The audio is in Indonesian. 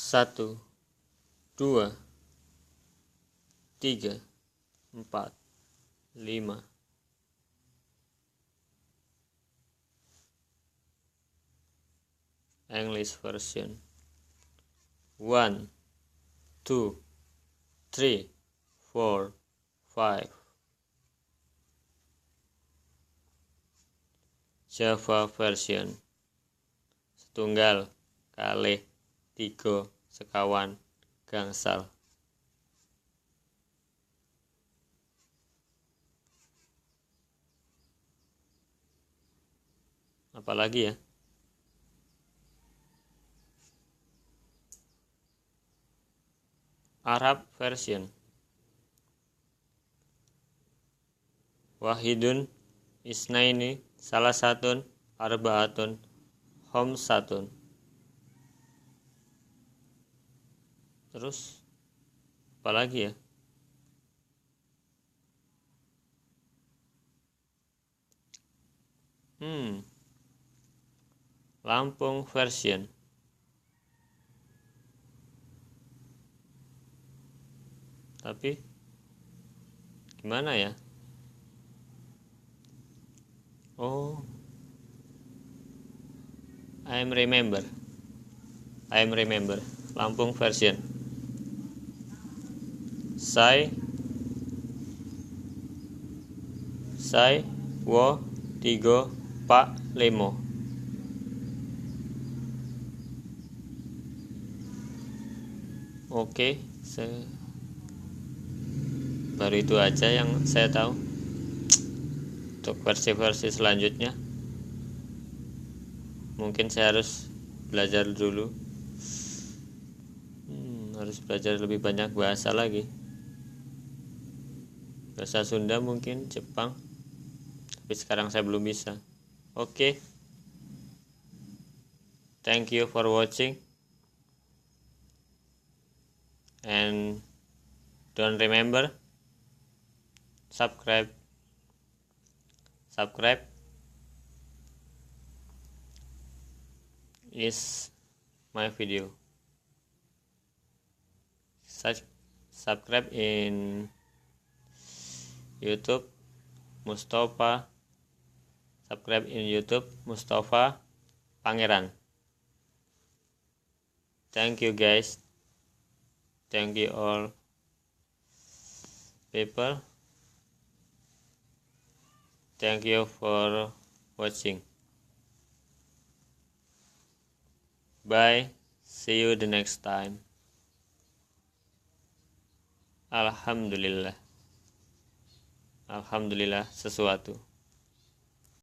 1, 2, 3, 4, 5. English version. 1, 2, 3, 4, 5. Java version. Setunggal, kalih, tiga, sekawan, gangsal. Apalagi ya? Arab version. Wahidun, isnaini, salah satun, arbaatun, homsatun. Terus apalagi ya? Lampung version. Tapi gimana ya? Oh, I remember. Lampung version. Sai, wo, tigo, pak, limo. Oke, baru itu aja yang saya tahu. Untuk versi-versi selanjutnya mungkin saya harus belajar dulu. Harus belajar lebih banyak bahasa lagi. Bahasa Sunda mungkin, Jepang. Tapi sekarang saya belum bisa. Oke. Thank you for watching. And don't remember, subscribe is my video. Subscribe in YouTube Mustafa. Subscribe in YouTube Mustafa Pangeran. Thank you guys. Thank you all people. Thank you for watching. Bye. See you the next time. Alhamdulillah sesuatu.